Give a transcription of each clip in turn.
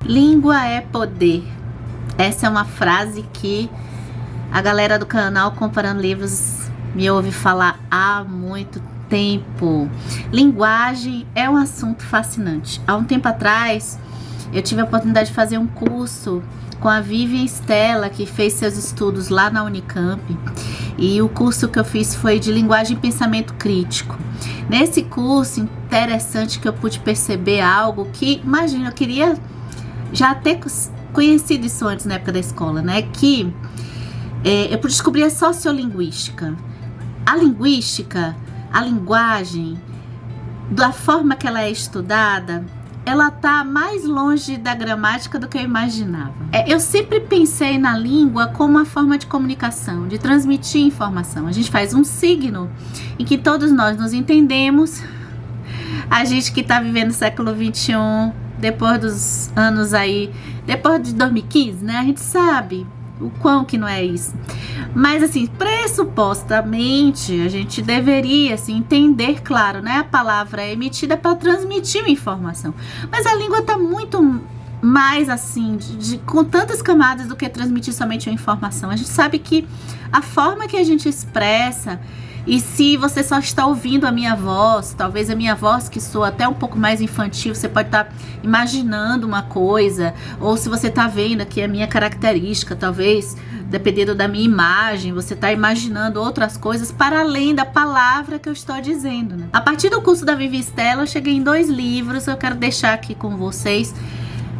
Língua é poder. Essa é uma frase que a galera do canal Comparando Livros me ouve falar há muito tempo. Linguagem é um assunto fascinante. Há um tempo atrás, eu tive a oportunidade de fazer um curso com a Vivian Stella, que fez seus estudos lá na Unicamp. E o curso que eu fiz foi de linguagem e pensamento crítico. Nesse curso, interessante que eu pude perceber algo que, imagina, eu queria já ter conhecido isso antes na época da escola, né? Que eu pude descobrir a sociolinguística. A linguística, a linguagem, da forma que ela é estudada, ela tá mais longe da gramática do que eu imaginava. Eu sempre pensei na língua como uma forma de comunicação, de transmitir informação. A gente faz um signo em que todos nós nos entendemos. A gente que tá vivendo o século XXI, depois dos anos aí, depois de 2015, né? A gente sabe o quão que não é isso. Mas assim, pressupostamente, a gente deveria assim, entender, claro, né? A palavra é emitida para transmitir uma informação. Mas a língua tá muito mais assim, com tantas camadas do que transmitir somente uma informação. A gente sabe que a forma que a gente expressa, e se você só está ouvindo a minha voz, talvez a minha voz que soa até um pouco mais infantil, você pode estar imaginando uma coisa, ou se você está vendo aqui a minha característica, talvez, dependendo da minha imagem, você está imaginando outras coisas para além da palavra que eu estou dizendo, né? A partir do curso da Vivi Stella, eu cheguei em 2 livros, eu quero deixar aqui com vocês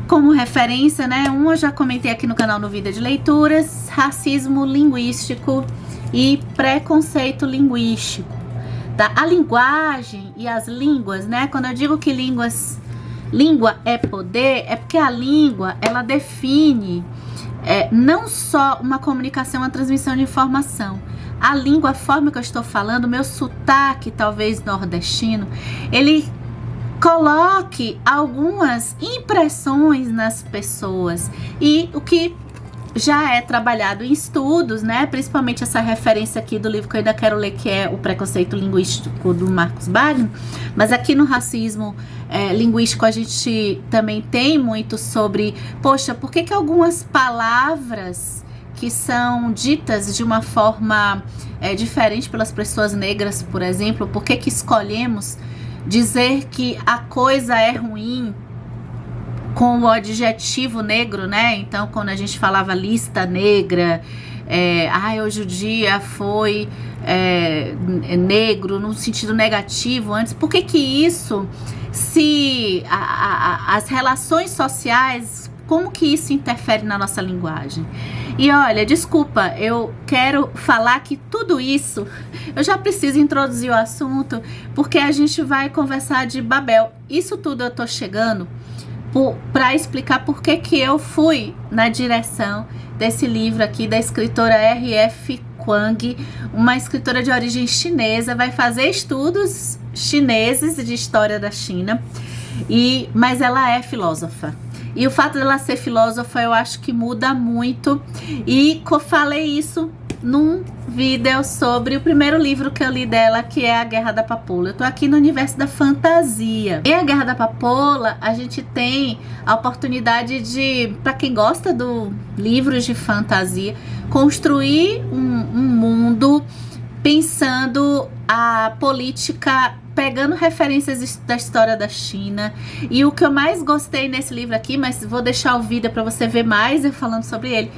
como referência, né? Um eu já comentei aqui no canal no Vida de Leituras, Racismo Linguístico e Preconceito Linguístico, tá? A linguagem e as línguas, né? Quando eu digo que língua é poder, é porque a língua, ela define não só uma comunicação, uma transmissão de informação. A língua, a forma que eu estou falando, o meu sotaque, talvez nordestino, ele coloque algumas impressões nas pessoas. E o que já é trabalhado em estudos, né? Principalmente essa referência aqui do livro que eu ainda quero ler, que é o Preconceito Linguístico do Marcos Bagno. Mas aqui no Racismo Linguístico a gente também tem muito sobre, poxa, por que algumas palavras que são ditas de uma forma diferente pelas pessoas negras, por exemplo, por que escolhemos dizer que a coisa é ruim com o adjetivo negro, né? Então, quando a gente falava lista negra, hoje o dia foi negro no sentido negativo antes. Por que isso, se as relações sociais, como que isso interfere na nossa linguagem? E olha, desculpa, eu quero falar que tudo isso, eu já preciso introduzir o assunto, porque a gente vai conversar de Babel. Isso tudo eu tô chegando para explicar por que eu fui na direção desse livro aqui da escritora R.F. Kuang, uma escritora de origem chinesa, vai fazer estudos chineses de história da China, mas ela é filósofa. E o fato dela ser filósofa eu acho que muda muito, e falei isso num vídeo sobre o primeiro livro que eu li dela, que é A Guerra da Papoula. Eu tô aqui no universo da fantasia. E A Guerra da Papoula, a gente tem a oportunidade de, para quem gosta do livros de fantasia, construir um mundo pensando a política, pegando referências da história da China. E o que eu mais gostei nesse livro aqui, mas vou deixar o vídeo para você ver mais eu falando sobre ele,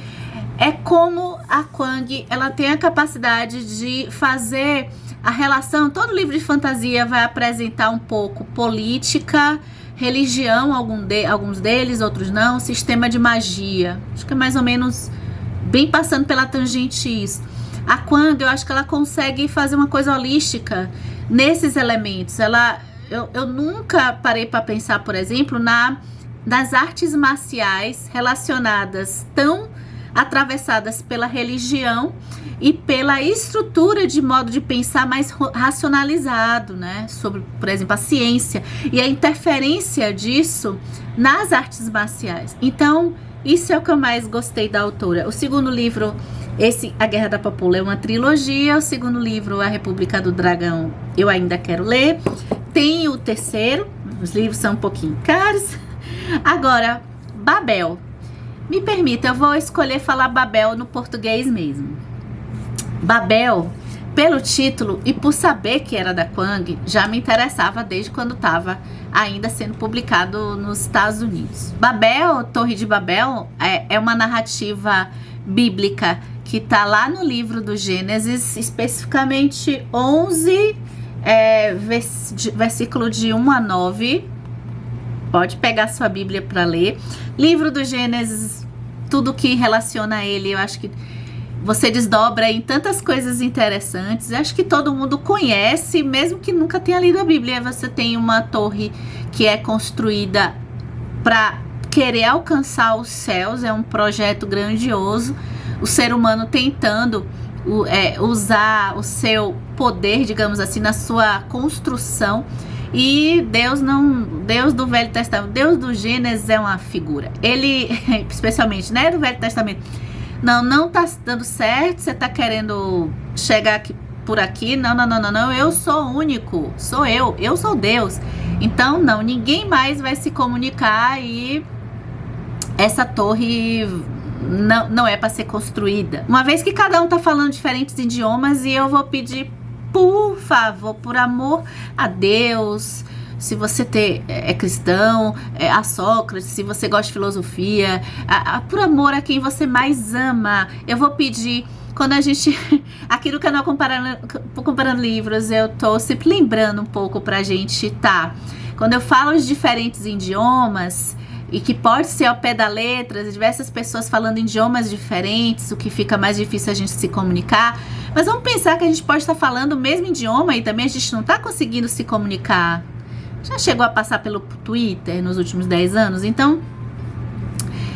é como a Kuang, ela tem a capacidade de fazer a relação. Todo livro de fantasia vai apresentar um pouco política, religião, alguns deles, outros não, sistema de magia. Acho que é mais ou menos bem passando pela tangente isso. A Kuang, eu acho que ela consegue fazer uma coisa holística nesses elementos. Eu nunca parei para pensar, por exemplo, nas artes marciais relacionadas, tão atravessadas pela religião e pela estrutura de modo de pensar mais racionalizado, né? Sobre, por exemplo, a ciência e a interferência disso nas artes marciais. Então, isso é o que eu mais gostei da autora. O segundo livro, A Guerra da Papoula, é uma trilogia. O segundo livro, A República do Dragão, eu ainda quero ler. Tem o terceiro, os livros são um pouquinho caros. Agora, Babel. Me permita, eu vou escolher falar Babel no português mesmo. Babel, pelo título e por saber que era da Kwang, já me interessava desde quando estava ainda sendo publicado nos Estados Unidos. Babel, Torre de Babel, é uma narrativa bíblica que está lá no livro do Gênesis, especificamente 11, versículo de 1 a 9. Pode pegar sua Bíblia para ler. Livro do Gênesis, tudo que relaciona a ele, eu acho que você desdobra em tantas coisas interessantes. Eu acho que todo mundo conhece, mesmo que nunca tenha lido a Bíblia. Você tem uma torre que é construída para querer alcançar os céus. É um projeto grandioso. O ser humano tentando usar o seu poder, digamos assim, na sua construção. E Deus do Velho Testamento, Deus do Gênesis é uma figura. Ele, especialmente, né, do Velho Testamento, não tá dando certo, você tá querendo chegar aqui, por aqui, não, eu sou único, sou eu sou Deus. Então, não, ninguém mais vai se comunicar e essa torre não é para ser construída. Uma vez que cada um tá falando diferentes idiomas, e eu vou pedir, por favor, por amor a Deus, se você é cristão, a Sócrates, se você gosta de filosofia, por amor a quem você mais ama, eu vou pedir, quando a gente, aqui no canal Comparando Livros, eu tô sempre lembrando um pouco pra gente, tá? Quando eu falo os diferentes idiomas, e que pode ser ao pé da letra, diversas pessoas falando idiomas diferentes, o que fica mais difícil a gente se comunicar. Mas vamos pensar que a gente pode estar falando o mesmo idioma e também a gente não está conseguindo se comunicar. Já chegou a passar pelo Twitter nos últimos 10 anos? Então,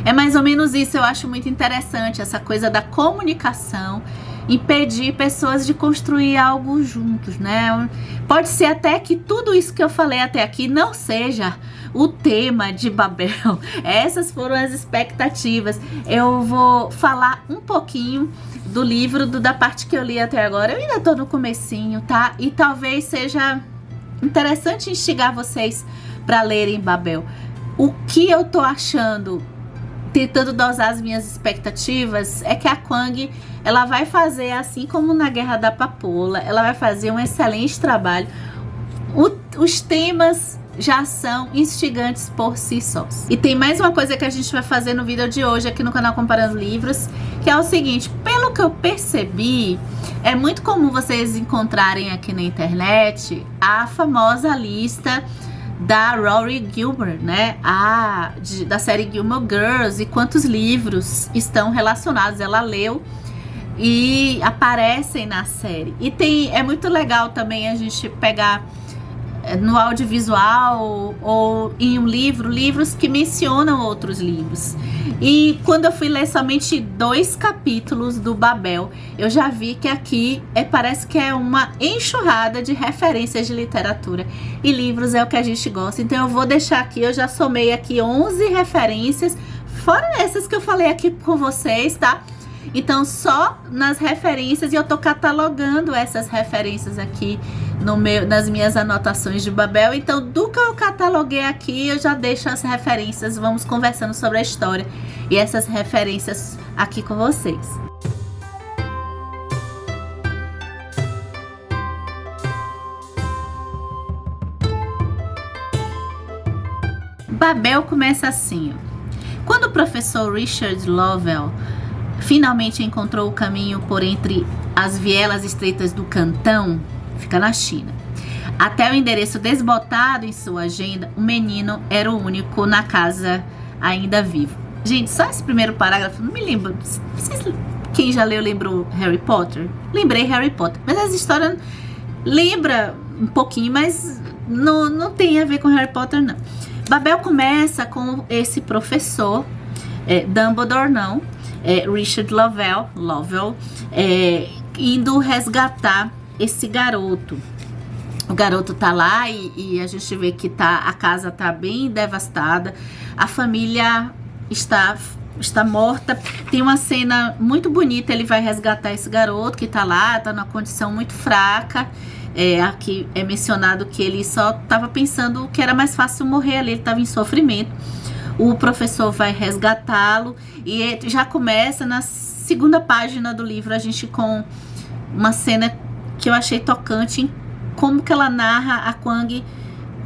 é mais ou menos isso. Eu acho muito interessante essa coisa da comunicação, impedir pessoas de construir algo juntos, né? Pode ser até que tudo isso que eu falei até aqui não seja o tema de Babel. Essas foram as expectativas. Eu vou falar um pouquinho do livro, da parte que eu li até agora. Eu ainda tô no comecinho, tá? E talvez seja interessante instigar vocês para lerem Babel. O que eu tô achando, tentando dosar as minhas expectativas, é que a Kwang, ela vai fazer, assim como na Guerra da Papoula, ela vai fazer um excelente trabalho. Os temas já são instigantes por si sós. E tem mais uma coisa que a gente vai fazer no vídeo de hoje aqui no canal Comparando Livros, que é o seguinte: pelo que eu percebi, é muito comum vocês encontrarem aqui na internet a famosa lista da Rory Gilmore, né? Da série Gilmore Girls, e quantos livros estão relacionados. Ela leu e aparecem na série. E é muito legal também a gente pegar no audiovisual ou em um livro, livros que mencionam outros livros. E quando eu fui ler somente 2 capítulos do Babel, eu já vi que aqui parece que é uma enxurrada de referências de literatura. E livros é o que a gente gosta. Então eu vou deixar aqui, eu já somei aqui 11 referências, fora essas que eu falei aqui com vocês, tá? Então só nas referências, e eu tô catalogando essas referências aqui nas minhas anotações de Babel. Então do que eu cataloguei aqui, eu já deixo as referências, vamos conversando sobre a história e essas referências aqui com vocês. Babel começa assim, ó. Quando o professor Richard Lovell finalmente encontrou o caminho por entre as vielas estreitas do Cantão, fica na China, até o endereço desbotado em sua agenda, o menino era o único na casa ainda vivo. Gente, só esse primeiro parágrafo, não me lembro. Quem já leu lembrou Harry Potter? Lembrei Harry Potter, mas essa história lembra um pouquinho, mas não tem a ver com Harry Potter, não. Babel começa com esse professor, Dumbledore não, Richard Lovell, indo resgatar esse garoto. O garoto tá lá e a gente vê que a casa tá bem devastada, a família está morta. Tem uma cena muito bonita, ele vai resgatar esse garoto que tá lá, tá numa condição muito fraca. Aqui é mencionado que ele só estava pensando que era mais fácil morrer ali, ele estava em sofrimento. o professor vai resgatá-lo e já começa na segunda página do livro a gente com uma cena que eu achei tocante em como que ela narra a Kwang,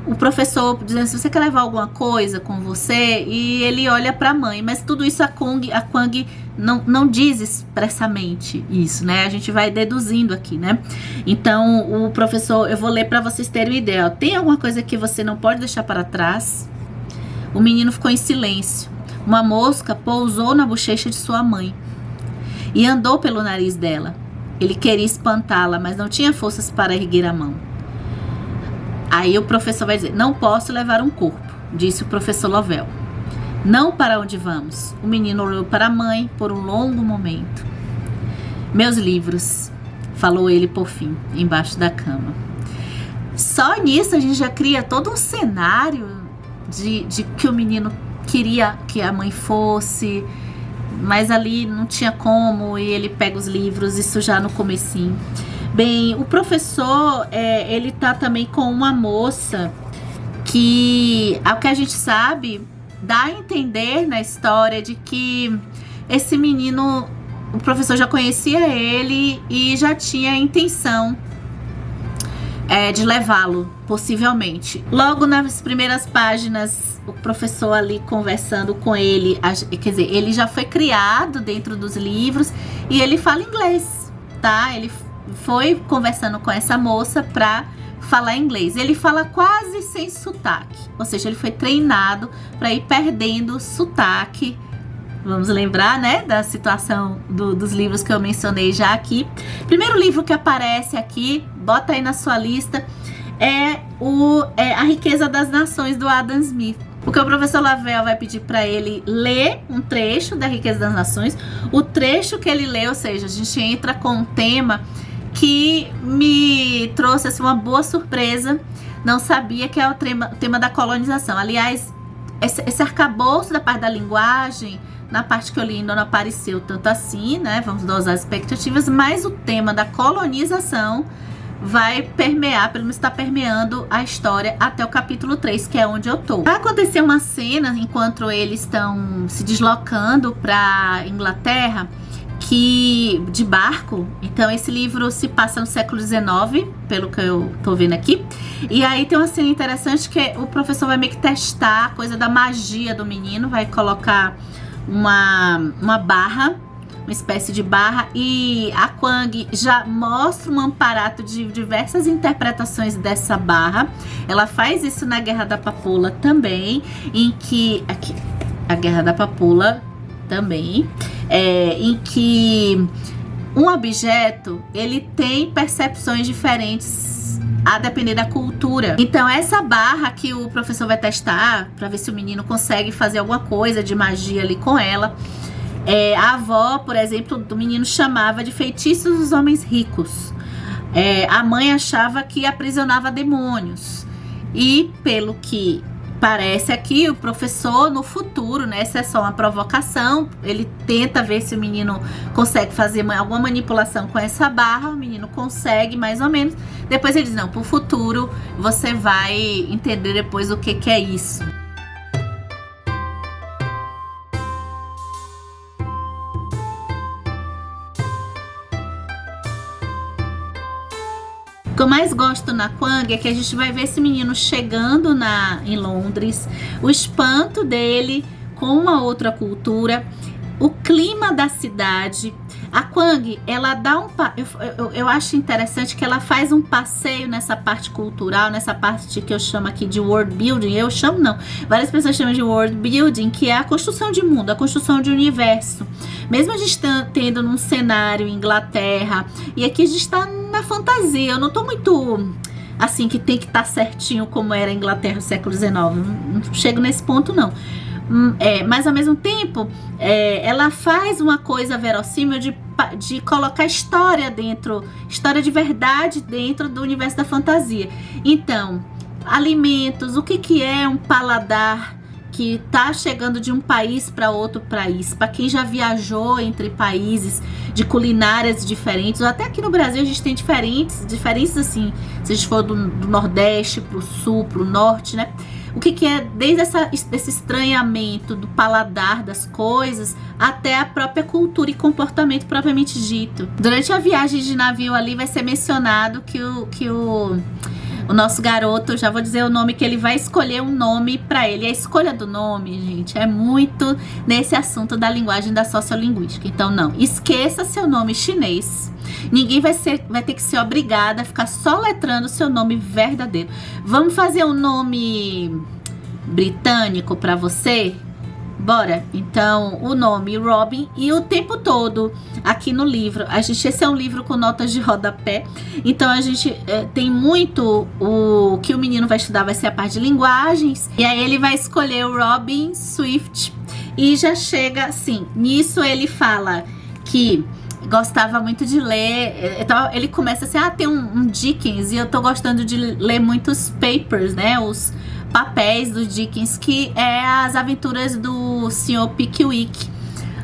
o professor dizendo se você quer levar alguma coisa com você, e ele olha para a mãe, mas tudo isso a Kwang não diz expressamente isso, né? A gente vai deduzindo aqui, né? Então o professor, eu vou ler para vocês terem uma ideia. Tem alguma coisa que você não pode deixar para trás? O menino ficou em silêncio. Uma mosca pousou na bochecha de sua mãe e andou pelo nariz dela. Ele queria espantá-la, mas não tinha forças para erguer a mão. Aí o professor vai dizer, não posso levar um corpo, disse o professor Lovell. Não para onde vamos. O menino olhou para a mãe por um longo momento. Meus livros, falou ele por fim, embaixo da cama. Só nisso a gente já cria todo um cenário de que o menino queria que a mãe fosse, mas ali não tinha como, e ele pega os livros, isso já no comecinho. Bem, o professor, ele tá também com uma moça que, ao que a gente sabe, dá a entender na história de que esse menino, o professor já conhecia ele e já tinha a intenção de levá-lo, possivelmente. Logo nas primeiras páginas, o professor ali conversando com ele, quer dizer, ele já foi criado dentro dos livros e ele fala inglês, tá? Ele foi conversando com essa moça para falar inglês. Ele fala quase sem sotaque, ou seja, ele foi treinado para ir perdendo o sotaque. Vamos lembrar, né, da situação dos livros que eu mencionei já aqui. Primeiro livro que aparece aqui, bota aí na sua lista, é A Riqueza das Nações, do Adam Smith. Porque o professor Lovell vai pedir para ele ler um trecho da Riqueza das Nações. O trecho que ele lê, ou seja, a gente entra com um tema que me trouxe assim, uma boa surpresa. Não sabia que é o tema da colonização. Aliás, esse arcabouço da parte da linguagem, na parte que eu li ainda não apareceu tanto assim, né? Vamos dosar as expectativas, mas o tema da colonização vai permear, pelo menos está permeando a história até o capítulo 3, que é onde eu tô. Vai acontecer uma cena enquanto eles estão se deslocando para Inglaterra, que de barco. Então esse livro se passa no século XIX, pelo que eu tô vendo aqui. E aí tem uma cena interessante que o professor vai meio que testar a coisa da magia do menino, vai colocar uma barra, uma espécie de barra, e a Kwang já mostra um aparato de diversas interpretações dessa barra. Ela faz isso na Guerra da Papoula também, em que aqui, a Guerra da Papoula também, em que um objeto ele tem percepções diferentes a depender da cultura. Então essa barra que o professor vai testar para ver se o menino consegue fazer alguma coisa de magia ali com ela, a avó, por exemplo, do menino chamava de feitiços dos homens ricos. A mãe achava que aprisionava demônios. E pelo que parece aqui, o professor no futuro, né, essa é só uma provocação, ele tenta ver se o menino consegue fazer alguma manipulação com essa barra. O menino consegue mais ou menos. Depois ele diz, não, pro futuro você vai entender depois o que é isso. O que eu mais gosto na Kwang é que a gente vai ver esse menino chegando em Londres, o espanto dele com uma outra cultura, o clima da cidade. A Kwang, ela dá eu acho interessante que ela faz um passeio nessa parte cultural, nessa parte que eu chamo aqui de world building. Eu chamo não, várias pessoas chamam de world building, que é a construção de mundo, a construção de universo. Mesmo a gente tendo num cenário Inglaterra, e aqui a gente está na fantasia. Eu não tô muito assim que tem que estar certinho como era a Inglaterra do século XIX, não chego nesse ponto não. Mas ao mesmo tempo ela faz uma coisa verossímil de colocar história de verdade dentro do universo da fantasia. Então, alimentos, o que é um paladar que tá chegando de um país para outro país, para quem já viajou entre países de culinárias diferentes, ou até aqui no Brasil a gente tem diferentes assim, se a gente for do Nordeste pro Sul, pro Norte, né? o que que é desde desse estranhamento do paladar das coisas até a própria cultura e comportamento propriamente dito. Durante a viagem de navio ali vai ser mencionado que o nosso garoto, já vou dizer o nome, que ele vai escolher um nome para ele. A escolha do nome, gente, é muito nesse assunto da linguagem da sociolinguística. Então, não, esqueça seu nome chinês. Ninguém vai ter que ser obrigada a ficar soletrando seu nome verdadeiro. Vamos fazer um nome britânico para você? Bora? Então, o nome Robin, e o tempo todo aqui no livro, esse é um livro com notas de rodapé, então a gente tem muito, o que o menino vai estudar vai ser a parte de linguagens, e aí ele vai escolher o Robin Swift, e já chega assim, nisso ele fala que gostava muito de ler, então ele começa assim, tem um Dickens, e eu tô gostando de ler muitos papers, né, os papéis do Dickens, que é As Aventuras do Sr. Pickwick,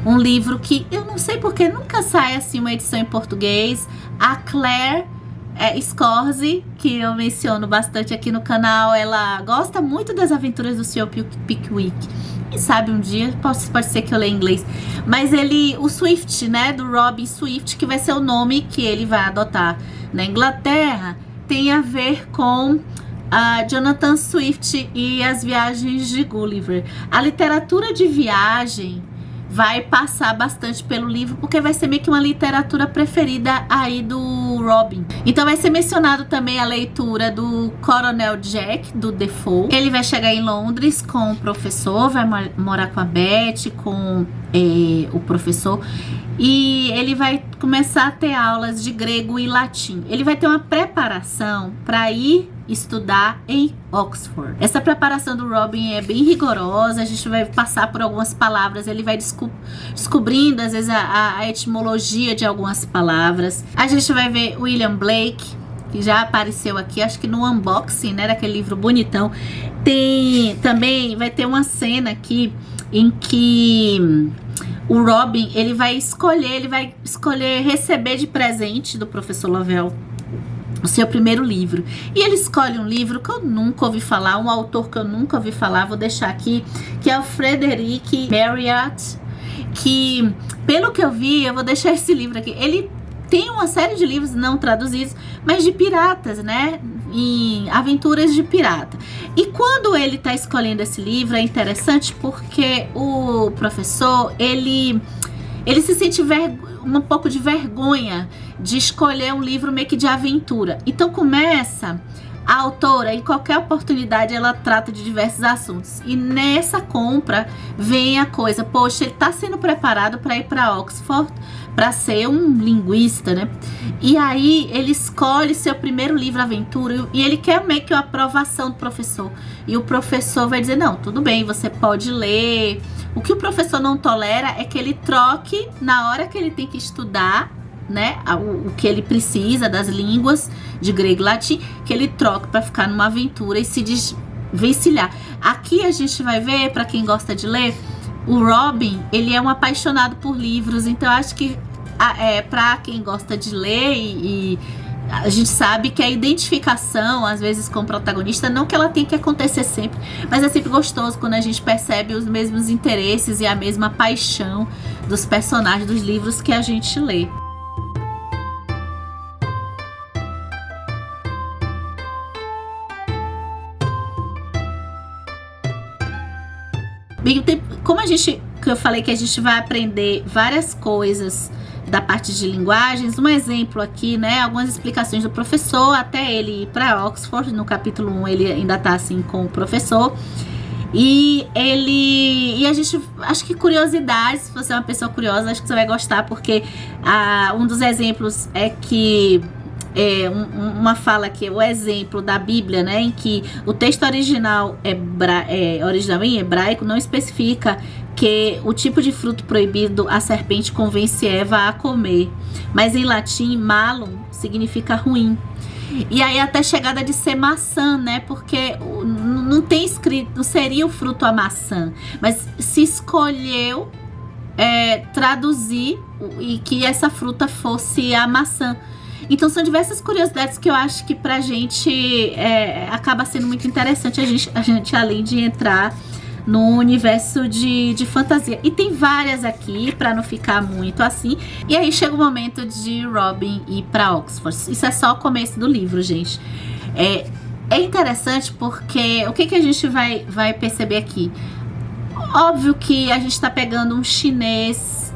um livro que eu não sei porque nunca sai assim uma edição em português. A Claire Scorsese, que eu menciono bastante aqui no canal, ela gosta muito das Aventuras do Sr. Pickwick. E sabe, um dia pode ser que eu leia em inglês, mas o Swift, né, do Robin Swift, que vai ser o nome que ele vai adotar na Inglaterra, tem a ver com Jonathan Swift e as viagens de Gulliver. A literatura de viagem vai passar bastante pelo livro, porque vai ser meio que uma literatura preferida aí do Robin. Então vai ser mencionado também a leitura do Coronel Jack, do Defoe. Ele vai chegar em Londres com o professor, vai morar com a Beth, com o professor, e ele vai começar a ter aulas de grego e latim. Ele vai ter uma preparação para ir estudar em Oxford. Essa preparação do Robin é bem rigorosa, a gente vai passar por algumas palavras, ele vai descobrindo às vezes a etimologia de algumas palavras. A gente vai ver William Blake, que já apareceu aqui, acho que no unboxing, né, daquele livro bonitão. Também vai ter uma cena aqui em que o Robin, ele vai escolher receber de presente do professor Lovell o seu primeiro livro. E ele escolhe um livro que eu nunca ouvi falar, um autor que eu nunca ouvi falar, vou deixar aqui, que é o Frederick Marryat, que, pelo que eu vi, eu vou deixar esse livro aqui, ele tem uma série de livros não traduzidos, mas de piratas, né? Em aventuras de pirata. E quando ele tá escolhendo esse livro, é interessante porque o professor, ele se sente um pouco de vergonha de escolher um livro meio que de aventura. Então começa a autora, em qualquer oportunidade, ela trata de diversos assuntos. E nessa compra vem a coisa, poxa, ele tá sendo preparado para ir para Oxford, para ser um linguista, né? E aí ele escolhe seu primeiro livro, aventura, e ele quer meio que a aprovação do professor. E o professor vai dizer, não, tudo bem, você pode ler. O que o professor não tolera é que ele troque na hora que ele tem que estudar, né, o que ele precisa das línguas de grego e latim, que ele troque para ficar numa aventura e se desvencilhar. Aqui a gente vai ver, para quem gosta de ler, o Robin, ele é um apaixonado por livros, então acho que para quem gosta de ler e a gente sabe que a identificação, às vezes, com o protagonista, não que ela tenha que acontecer sempre, mas é sempre gostoso quando a gente percebe os mesmos interesses e a mesma paixão dos personagens dos livros que a gente lê. Bem, como que eu falei que a gente vai aprender várias coisas da parte de linguagens, um exemplo aqui, né, algumas explicações do professor até ele ir para Oxford. No capítulo 1 ele ainda tá assim com o professor, e a gente, acho que curiosidades, se você é uma pessoa curiosa, acho que você vai gostar, porque um dos exemplos é que uma fala aqui, o exemplo da Bíblia, né, em que o texto original original em hebraico não especifica que o tipo de fruto proibido a serpente convence Eva a comer, mas em latim malum significa ruim. E aí até chegada de ser maçã, né, porque não tem escrito, não seria o fruto a maçã, mas se escolheu traduzir e que essa fruta fosse a maçã. Então são diversas curiosidades que eu acho que pra gente acaba sendo muito interessante a gente além de entrar no universo de fantasia. E tem várias aqui, pra não ficar muito assim. E aí chega o momento de Robin ir pra Oxford. Isso é só o começo do livro, gente. É interessante porque o que a gente vai perceber aqui? Óbvio que a gente tá pegando um chinês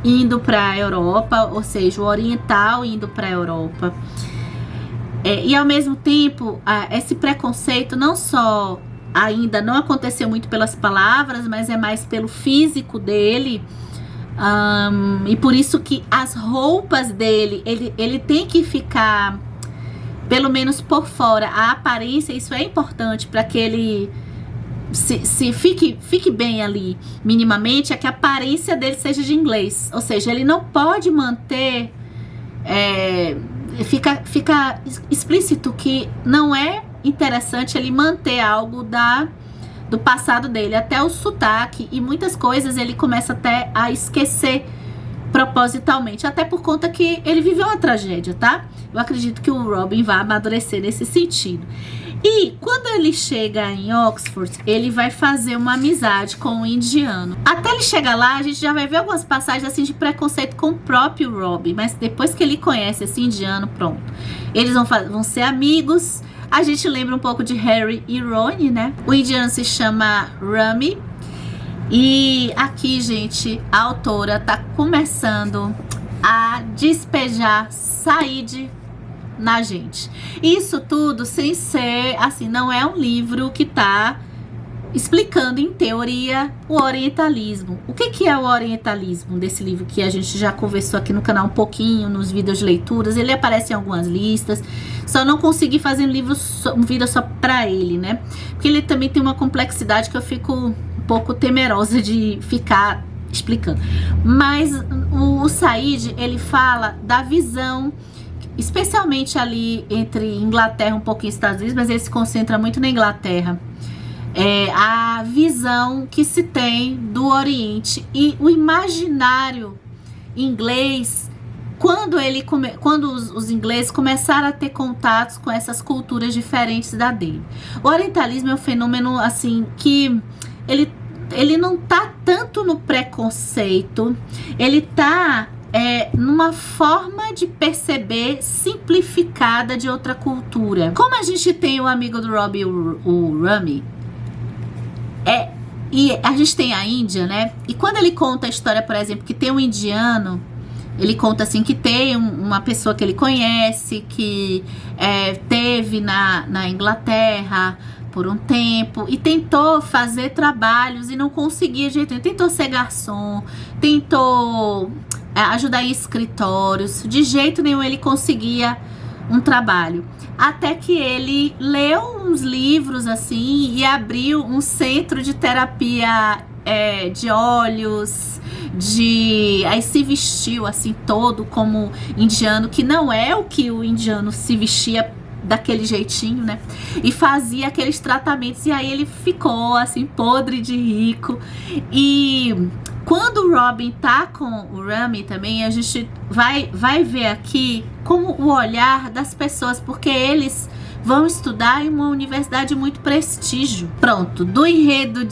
indo pra Europa, ou seja, o oriental indo pra Europa. E ao mesmo tempo, esse preconceito não só ainda não aconteceu muito pelas palavras, mas é mais pelo físico dele. E por isso que as roupas dele, ele tem que ficar, pelo menos por fora, a aparência, isso é importante para que ele se fique bem ali, minimamente, é que a aparência dele seja de inglês. Ou seja, ele não pode manter, fica explícito que não é interessante ele manter algo do passado dele, até o sotaque e muitas coisas ele começa até a esquecer propositalmente, até por conta que ele viveu uma tragédia, tá? Eu acredito que o Robin vai amadurecer nesse sentido. E quando ele chega em Oxford, ele vai fazer uma amizade com um indiano. Até ele chegar lá, a gente já vai ver algumas passagens assim de preconceito com o próprio Robin, mas depois que ele conhece esse indiano, pronto. Eles vão ser amigos. A gente lembra um pouco de Harry e Ron, né? O indiano se chama Rami. E aqui, gente, a autora tá começando a despejar Said na gente. Isso tudo sem ser, assim, não é um livro que tá explicando em teoria o orientalismo. O que é o orientalismo desse livro que a gente já conversou aqui no canal um pouquinho, nos vídeos de leituras, ele aparece em algumas listas, só não consegui fazer um vídeo só pra ele, né? Porque ele também tem uma complexidade que eu fico um pouco temerosa de ficar explicando. Mas o Said, ele fala da visão, especialmente ali entre Inglaterra, um pouquinho Estados Unidos, mas ele se concentra muito na Inglaterra. A visão que se tem do Oriente e o imaginário inglês quando os ingleses começaram a ter contatos com essas culturas diferentes da dele. O orientalismo é um fenômeno assim que ele não tá tanto no preconceito, ele tá numa forma de perceber simplificada de outra cultura. Como a gente tem o amigo do Robin, o Rami, e a gente tem a Índia, né? E quando ele conta a história, por exemplo, que tem um indiano, ele conta assim que tem uma pessoa que ele conhece, que teve na Inglaterra por um tempo e tentou fazer trabalhos e não conseguia de jeito nenhum. Tentou ser garçom, tentou ajudar em escritórios, de jeito nenhum ele conseguia um trabalho. Até que ele leu uns livros assim e abriu um centro de terapia de olhos, aí se vestiu assim todo como indiano, que não é o que o indiano se vestia daquele jeitinho, né? E fazia aqueles tratamentos, e aí ele ficou assim podre de rico. E quando o Robin tá com o Rami também, a gente vai ver aqui como o olhar das pessoas, porque eles vão estudar em uma universidade de muito prestígio. Pronto, do enredo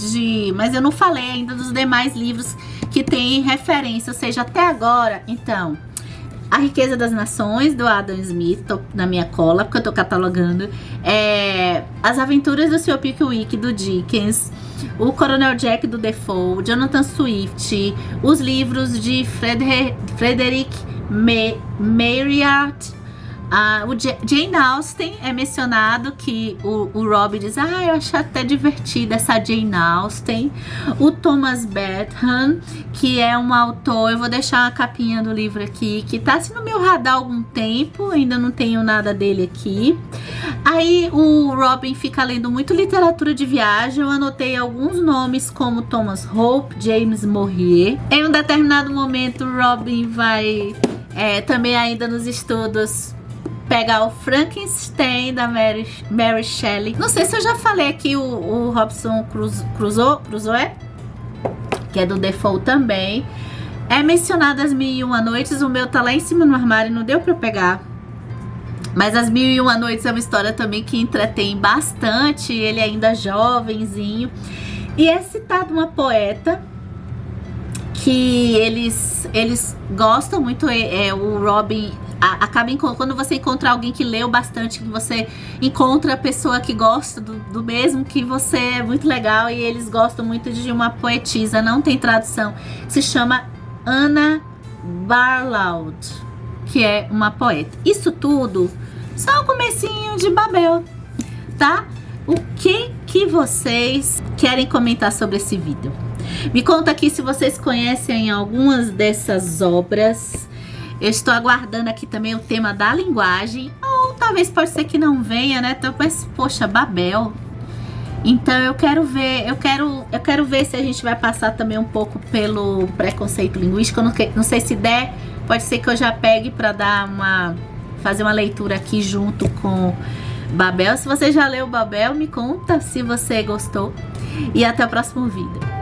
mas eu não falei ainda dos demais livros que tem referência, ou seja, até agora, então, A Riqueza das Nações, do Adam Smith, tô na minha cola, porque eu tô catalogando, As Aventuras do Sr. Pickwick, do Dickens, O Coronel Jack, do Defoe, Jonathan Swift, os livros de Frederick Marryat. O Jane Austen é mencionado, que o Robin diz, eu acho até divertida essa Jane Austen. O Thomas Bentham, que é um autor, eu vou deixar uma capinha do livro aqui, que tá assim no meu radar há algum tempo, ainda não tenho nada dele aqui. Aí o Robin fica lendo muito literatura de viagem, eu anotei alguns nomes como Thomas Hope, James Morrier. Em um determinado momento o Robin vai, também ainda nos estudos, pegar o Frankenstein da Mary Shelley. Não sei se eu já falei aqui o Robinson Crusoe, que é do Defoe também. É mencionado As Mil e Uma Noites. O meu tá lá em cima no armário, não deu pra eu pegar. Mas As Mil e Uma Noites é uma história também que entretém bastante, ele ainda jovenzinho. E é citado uma poeta que eles gostam muito, o Robin acaba quando você encontra alguém que leu bastante, que você encontra a pessoa que gosta do mesmo que você, é muito legal. E eles gostam muito de uma poetisa, não tem tradução, se chama Anna Barlow, que é uma poeta. Isso tudo só o comecinho de Babel, tá? O que vocês querem comentar sobre esse vídeo? Me conta aqui se vocês conhecem algumas dessas obras. Eu estou aguardando aqui também o tema da linguagem, ou talvez pode ser que não venha, né? Então, mas poxa, Babel. Então eu quero ver se a gente vai passar também um pouco pelo preconceito linguístico. Eu não sei se der, pode ser que eu já pegue para fazer uma leitura aqui junto com Babel. Se você já leu Babel, me conta se você gostou. E até o próximo vídeo.